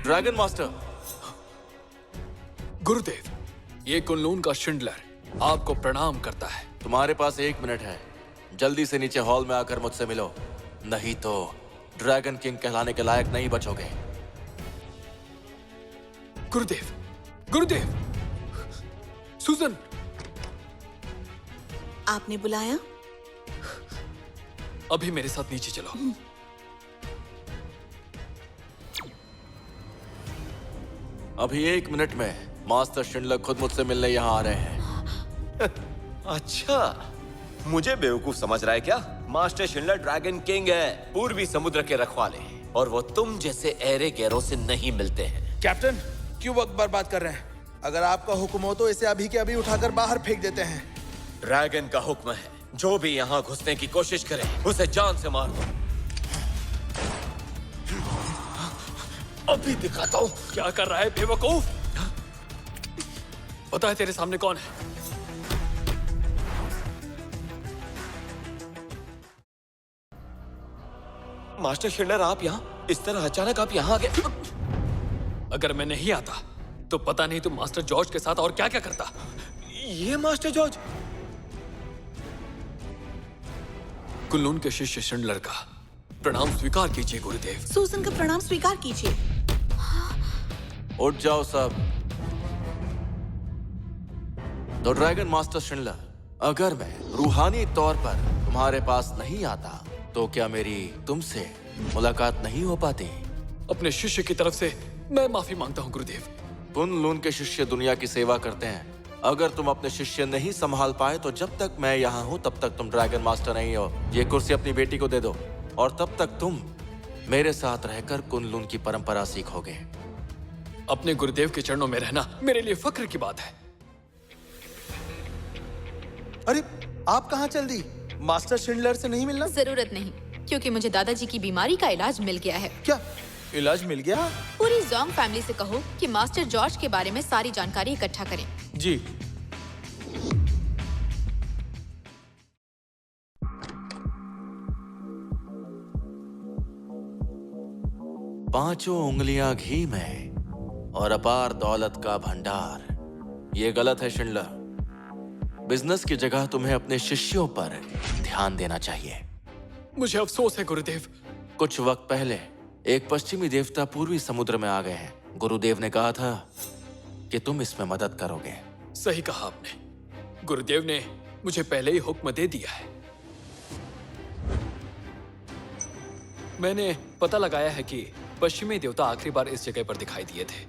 Dragon master. गुरुदेव, ये Kunlun का Schindler आपको प्रणाम करता है। तुम्हारे पास 1 मिनट है, जल्दी से नीचे हॉल में आकर मुझसे मिलो, नहीं तो ड्रैगन किंग कहलाने के लायक नहीं बचोगे। गुरुदेव, गुरुदेव, सुजन। आपने बुलाया? अभी मेरे साथ नीचे चलो। अभी 1 मिनट में मास्टर शिंडलर खुद मुझसे मिलने यहाँ आ रहे हैं। अच्छा, मुझे बेवकूफ समझ रहा है क्या? मास्टर शिंडलर ड्रैगन किंग है, पूर्वी समुद्र के रखवाले, और वो तुम जैसे ऐरे गैरों से नहीं मिलते हैं। कैप्टन, क्यों वक्त बर्बाद कर रहे हैं? अगर आपका हुक्म हो तो इसे अभी के अभी उठाकर बाहर फेंक देते हैं। ड्रैगन का हुक्म है, जो भी यहाँ घुसने की कोशिश करे उसे जान से मार दो। अभी दिखाता हूँ। क्या कर रहा है बेवकूफ? पता है तेरे सामने कौन है? मास्टर शिंडलर, आप यहाँ इस तरह अचानक आप यहाँ आ गए? अगर मैं नहीं आता तो पता नहीं तुम मास्टर जॉर्ज के साथ और क्या क्या करता। ये मास्टर जॉर्ज? कुनलून के शिष्य शिंडलर का प्रणाम स्वीकार कीजिए गुरुदेव। सूजन का प्रणाम स्वीकार कीजिए। उठ जाओ सब। तो ड्रैगन मास्टर शिंडलर, अगर मैं रूहानी तौर पर तुम्हारे पास नहीं आता तो क्या मेरी तुमसे मुलाकात नहीं हो पाती? अपने शिष्य की तरफ से मैं माफी मांगता हूँ गुरुदेव। कुनलून के शिष्य दुनिया की सेवा करते हैं। अगर तुम अपने शिष्य नहीं संभाल पाए तो जब तक मैं यहाँ हूँ तब तक तुम ड्रैगन मास्टर नहीं हो। ये कुर्सी अपनी बेटी को दे दो और तब तक तुम मेरे साथ रहकर कुनलून की परंपरा सीखोगे। अपने गुरुदेव के चरणों में रहना मेरे लिए फक्र की बात है। अरे, आप कहाँ चल दी? मास्टर शिंडलर से नहीं मिलना? जरूरत नहीं, क्योंकि मुझे दादाजी की बीमारी का इलाज मिल गया है। क्या इलाज मिल गया? पूरी जोंग फैमिली से कहो कि मास्टर जॉर्ज के बारे में सारी जानकारी इकट्ठा करें। जी। पांचों उंगलियां घी में और अपार दौलत का भंडार। ये गलत है शिंडलर। बिजनेस की जगह तुम्हें अपने शिष्यों पर ध्यान देना चाहिए। मुझे अफसोस है गुरुदेव। कुछ वक्त पहले एक पश्चिमी देवता पूर्वी समुद्र में आ गए हैं। गुरुदेव ने कहा था कि तुम इसमें मदद करोगे। सही कहा आपने। गुरुदेव ने मुझे पहले ही हुक्म दे दिया है। मैंने पता लगाया है कि पश्चिमी देवता आखिरी बार इस जगह पर दिखाई दिए थे।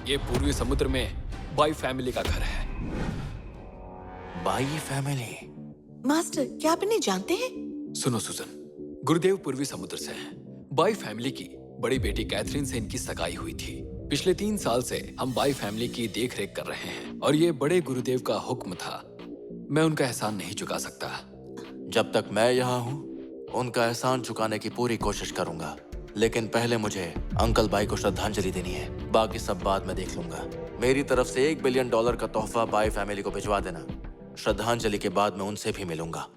ये पूर्वी समुद्र में बाई फैमिली का घर है। By family? मास्टर, क्या आप इन्हें जानते हैं? सुनो सुजन, गुरुदेव पूर्वी समुद्र से हैं। बाई फैमिली की बड़ी बेटी कैथरीन से इनकी सगाई हुई थी। पिछले 3 साल से हम बाई फैमिली की देखरेख कर रहे हैं और ये बड़े गुरुदेव का हुक्म था। मैं उनका एहसान नहीं चुका सकता। जब तक मैं यहाँ हूँ उनका एहसान चुकाने की पूरी कोशिश करूंगा, लेकिन पहले मुझे अंकल बाई को श्रद्धांजलि देनी है। बाकी सब बाद में देख लूंगा। मेरी तरफ से $1 बिलियन का तोहफा बाई फैमिली को भिजवा देना। श्रद्धांजलि के बाद मैं उनसे भी मिलूंगा।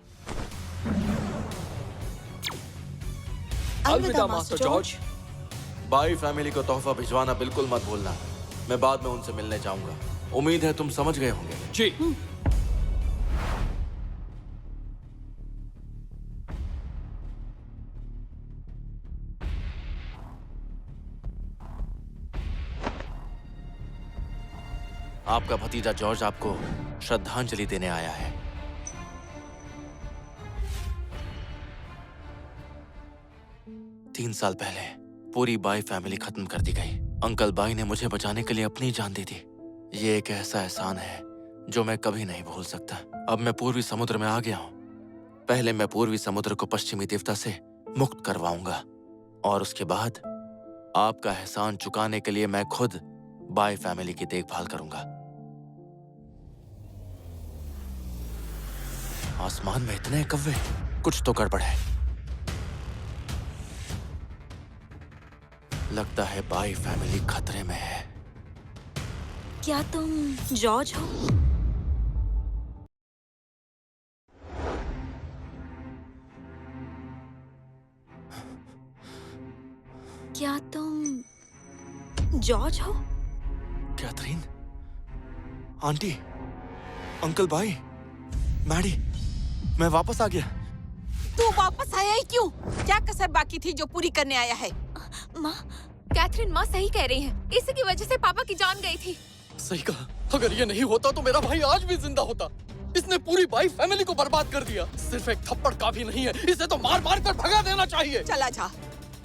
अलविदा मास्टर जॉर्ज। बाई फैमिली को तोहफा भिजवाना बिल्कुल मत भूलना। मैं बाद में उनसे मिलने जाऊंगा। उम्मीद है तुम समझ गए होंगे। जी। आपका भतीजा जॉर्ज आपको श्रद्धांजलि देने आया है। तीन साल पहले पूरी बाई फैमिली खत्म कर दी गई। अंकल बाई ने मुझे बचाने के लिए अपनी जान दी थी। ये एक ऐसा एहसान है जो मैं कभी नहीं भूल सकता। अब मैं पूर्वी समुद्र में आ गया हूँ। पहले मैं पूर्वी समुद्र को पश्चिमी देवता से मुक्त करवाऊंगा और उसके बाद आपका एहसान चुकाने के लिए मैं खुद बाई फैमिली की देखभाल करूंगा। आसमान में इतने कौवे, कुछ तो गड़बड़ है। लगता है बाई फैमिली खतरे में है। क्या तुम जॉर्ज हो? क्या तुम जॉर्ज हो? कैथरीन, आंटी, अंकल भाई, मैडी, मैं वापस आ गया। तू वापस आया ही क्यों? क्या कसर बाकी थी जो पूरी करने आया है? माँ, कैथरीन, माँ सही कह रही है। इसी की वजह से पापा की जान गई थी। सही कहा। अगर ये नहीं होता तो मेरा भाई आज भी जिंदा होता। इसने पूरी बाई फैमिली को बर्बाद कर दिया। सिर्फ एक थप्पड़ काफी नहीं है, इसे तो मार मार कर भगा देना चाहिए। चला जा,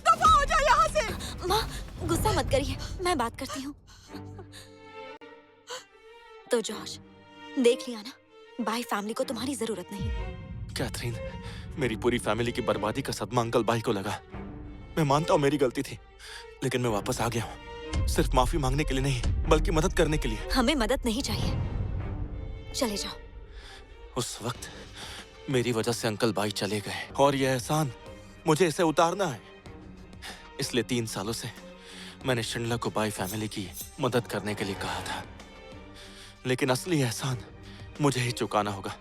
दफा हो जा यहाँ से। माँ, गुस्सा मत करिए, मैं बात करती हूँ। तो जॉर्ज, देख लिया ना, बाई फैमिली को तुम्हारी जरूरत नहीं। कैथरीन, मेरी पूरी फैमिली की बर्बादी का सदमा अंकल भाई को लगा। मैं मानता हूँ मेरी गलती थी, लेकिन मैं वापस आ गया हूँ। सिर्फ माफी मांगने के लिए नहीं, बल्कि मदद करने के लिए। हमें मदद नहीं चाहिए, चले जाओ। उस वक्त मेरी वजह से अंकल भाई चले गए और यह एहसान मुझे इसे उतारना है। इसलिए 3 सालों से मैंने शिंडलर को बाई फैमिली की मदद करने के लिए कहा था, लेकिन असली एहसान मुझे ही चुकाना होगा,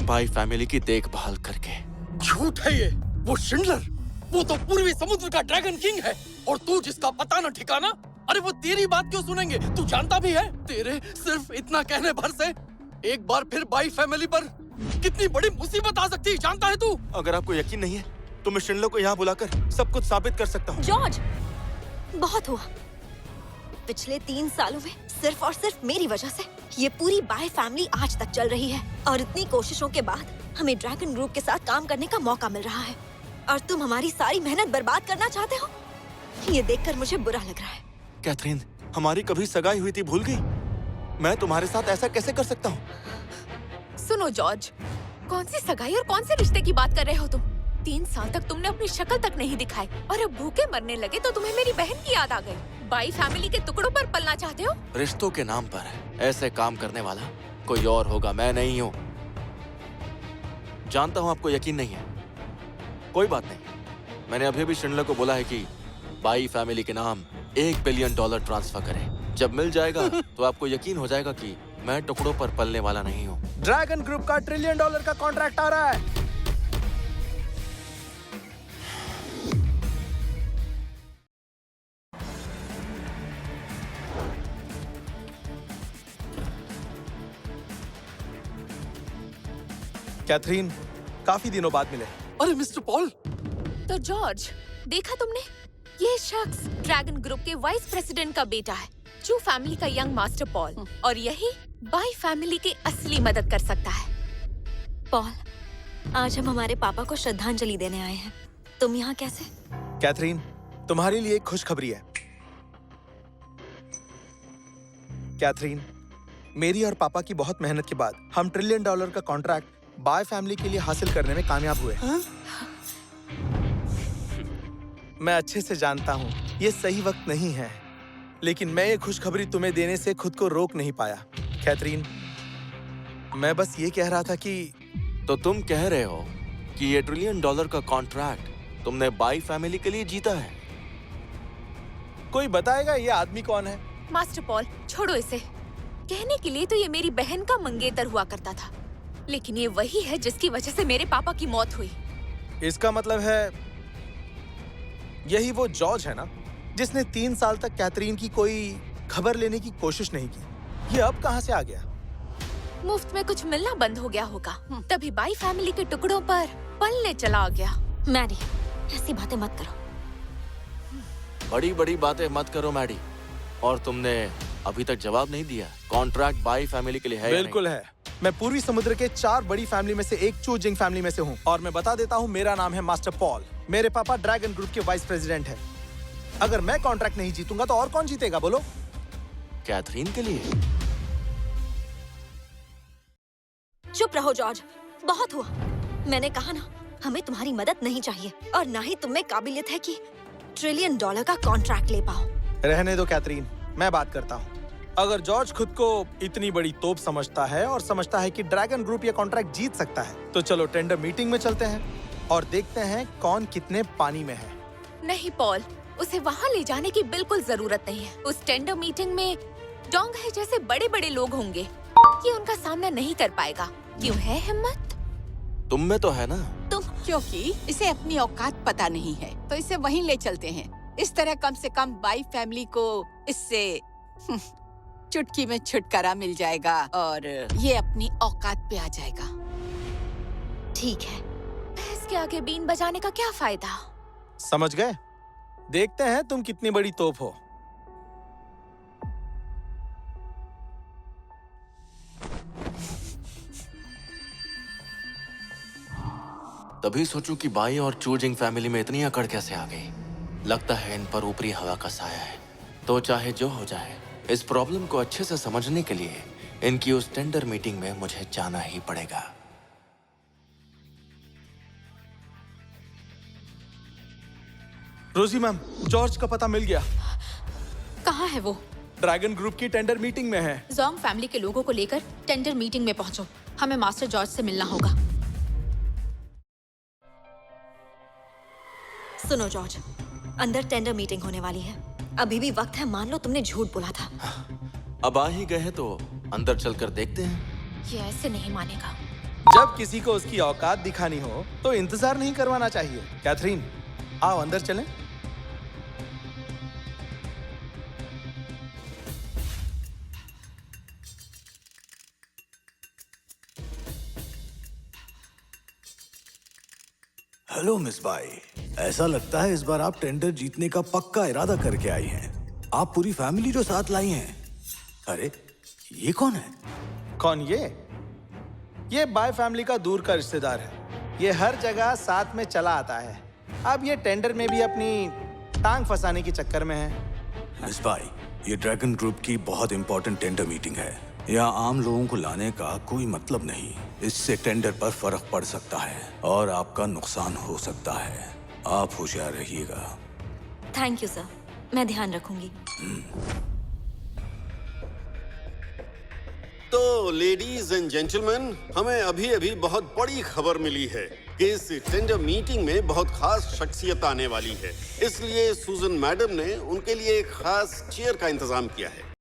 बाई फैमिली की देखभाल करके। झूठ है ये। वो शिंडलर, वो तो पूर्वी समुद्र का ड्रैगन किंग है, और तू जिसका पता न ठिकाना। अरे वो तेरी बात क्यों सुनेंगे? तू जानता भी है, तेरे सिर्फ इतना कहने भर से एक बार फिर बाई फैमिली पर कितनी बड़ी मुसीबत आ सकती है, जानता है तू? अगर आपको यकीन नहीं है तो मैं शिंडलर को यहाँ बुलाकर सब कुछ साबित कर सकता हूँ। जॉर्ज, बहुत हुआ। पिछले 3 सालों में सिर्फ और सिर्फ मेरी वजह से ये पूरी बाई फैमिली आज तक चल रही है, और इतनी कोशिशों के बाद हमें ड्रैगन ग्रुप के साथ काम करने का मौका मिल रहा है, और तुम हमारी सारी मेहनत बर्बाद करना चाहते हो? ये देखकर मुझे बुरा लग रहा है। कैथरीन, हमारी कभी सगाई हुई थी, भूल गई? मैं तुम्हारे साथ ऐसा कैसे कर सकता हूँ? सुनो जॉर्ज, कौन सी सगाई और कौन से रिश्ते की बात कर रहे हो तुम? 3 साल तक तुमने अपनी शक्ल तक नहीं दिखाई, और अब भूखे मरने लगे तो तुम्हें मेरी बहन की याद आ गई। बाई फैमिली के टुकड़ों पर पलना चाहते हो? रिश्तों के नाम पर ऐसे काम करने वाला कोई और होगा, मैं नहीं हूँ। जानता हूँ आपको यकीन नहीं है, कोई बात नहीं। मैंने अभी भी शिंडलर को बोला है कि बाई फैमिली के नाम $1 बिलियन ट्रांसफर करें। जब मिल जाएगा तो आपको यकीन हो जाएगा कि मैं टुकड़ों पर पलने वाला नहीं हूँ। ड्रैगन ग्रुप का $1 ट्रिलियन का कॉन्ट्रैक्ट आ रहा है। कैथरीन, काफी दिनों बाद मिले। अरे मिस्टर पॉल, तो जॉर्ज, देखा तुमने? ये शख्स ड्रैगन ग्रुप के वाइस प्रेसिडेंट का बेटा है, चू फैमिली का यंग मास्टर पॉल, और यही बाई फैमिली की असली मदद कर सकता है। पॉल, आज हम हमारे पापा को श्रद्धांजलि देने आए हैं। तुम यहाँ कैसे? कैथरीन, तुम्हारे लिए एक खुशखबरी है। कैथरीन, मेरी और पापा की बहुत मेहनत के बाद हम $1 ट्रिलियन का कॉन्ट्रैक्ट बाय फैमिली के लिए हासिल करने में कामयाब हुए। मैं अच्छे से जानता हूँ ये सही वक्त नहीं है, लेकिन मैं ये खुशखबरी तुम्हें देने से खुद को रोक नहीं पाया। कैथरीन, मैं बस ये कह रहा था कि तो तुम कह रहे हो कि ये $1 ट्रिलियन का कॉन्ट्रैक्ट तुमने बाई फैमिली के लिए जीता है? कोई बताएगा ये आदमी कौन है? मास्टर पॉल, छोड़ो इसे। कहने के लिए तो ये मेरी बहन का मंगेतर हुआ करता था, लेकिन ये वही है जिसकी वजह से मेरे पापा की मौत हुई। इसका मतलब है यही वो जॉर्ज है ना, जिसने 3 साल तक कैथरीन की कोई खबर लेने की कोशिश नहीं की। ये अब कहाँ से आ गया? मुफ्त में कुछ मिलना बंद हो गया होगा, तभी बाई फैमिली के टुकड़ों पर पलने चला आ गया। मैडी, ऐसी बातें मत करो। बड़ी बड़ी बातें मत करो मैडी। और तुमने अभी तक जवाब नहीं दिया, कॉन्ट्रैक्ट बाई फैमिली के लिए है या बिल्कुल नहीं? है। मैं पूर्वी समुद्र के 4 बड़ी फैमिली में से एक चूजिंग फैमिली में से हूँ, और मैं बता देता हूँ, मेरा नाम है मास्टर पॉल। मेरे पापा ड्रैगन ग्रुप के वाइस प्रेसिडेंट हैं। अगर मैं कॉन्ट्रैक्ट नहीं जीतूंगा तो और कौन जीतेगा बोलो? कैथरीन के लिए? चुप रहो जॉर्ज, बहुत हुआ। मैंने कहा ना, हमें तुम्हारी मदद नहीं चाहिए, और ना ही तुम में काबिलियत है कि $1 ट्रिलियन का कॉन्ट्रैक्ट ले पाओ। रहने दो कैथरीन, मैं बात करता हूँ। अगर जॉर्ज खुद को इतनी बड़ी तोप समझता है और समझता है कि ड्रैगन ग्रुप ये कॉन्ट्रैक्ट जीत सकता है, तो चलो टेंडर मीटिंग में चलते हैं और देखते हैं कौन कितने पानी में है। नहीं पॉल, उसे वहाँ ले जाने की बिल्कुल जरूरत नहीं है। उस टेंडर मीटिंग में डोंगहे जैसे बड़े बड़े लोग होंगे, ये उनका सामना नहीं कर पाएगा। क्यों है हिम्मत? तुम में तो है ना। क्योंकि इसे अपनी औकात पता नहीं है, तो इसे वहीं ले चलते हैं। इस तरह कम से कम बाई फैमिली को इससे चुटकी में छुटकारा मिल जाएगा और ये अपनी औकात पे आ जाएगा। ठीक है। इसके आगे बीन बजाने का क्या फायदा? समझ गए? देखते हैं तुम कितनी बड़ी तोप हो। तभी सोचूं कि बाई और चूजिंग फैमिली में इतनी अकड़ कैसे आ गई। लगता है इन पर ऊपरी हवा का साया है। तो चाहे जो हो जाए, इस प्रॉब्लम को अच्छे से समझने के लिए इनकी उस टेंडर मीटिंग में मुझे जाना ही पड़ेगा। रोजी मैम, जॉर्ज का पता मिल गया। कहाँ है वो? ड्रैगन ग्रुप की टेंडर मीटिंग में है। जोंग फैमिली के लोगों को लेकर टेंडर मीटिंग में पहुंचो। हमें मास्टर जॉर्ज से मिलना होगा। सुनो जॉर्ज, अंदर टेंडर मीटिंग होने वाली है। अभी भी वक्त है, मान लो तुमने झूठ बोला था। अब आ ही गए हैं तो अंदर चलकर देखते हैं। ये ऐसे नहीं मानेगा। जब किसी को उसकी औकात दिखानी हो तो इंतजार नहीं करवाना चाहिए। कैथरीन, आओ अंदर चलें। हेलो मिस बाई, ऐसा लगता है इस बार आप टेंडर जीतने का पक्का इरादा करके आई हैं। आप पूरी फैमिली जो साथ लाई हैं। अरे ये कौन है? कौन ये बाय फैमिली का दूर का रिश्तेदार है। ये हर जगह साथ में चला आता है। अब ये टेंडर में भी अपनी टांग फंसाने के चक्कर में है। मिस बाई, ये ड्रैगन ग्रुप की बहुत इंपॉर्टेंट टेंडर मीटिंग है। यहाँ आम लोगों को लाने का कोई मतलब नहीं। इससे टेंडर पर फर्क पड़ सकता है और आपका नुकसान हो सकता है। आप होशियार रहिएगा। थैंक यू सर, मैं ध्यान रखूंगी। तो लेडीज एंड जेंटलमैन, हमें अभी अभी बहुत बड़ी खबर मिली है कि इस टेंडर मीटिंग में बहुत खास शख्सियत आने वाली है। इसलिए सुजन मैडम ने उनके लिए एक खास चेयर का इंतजाम किया है।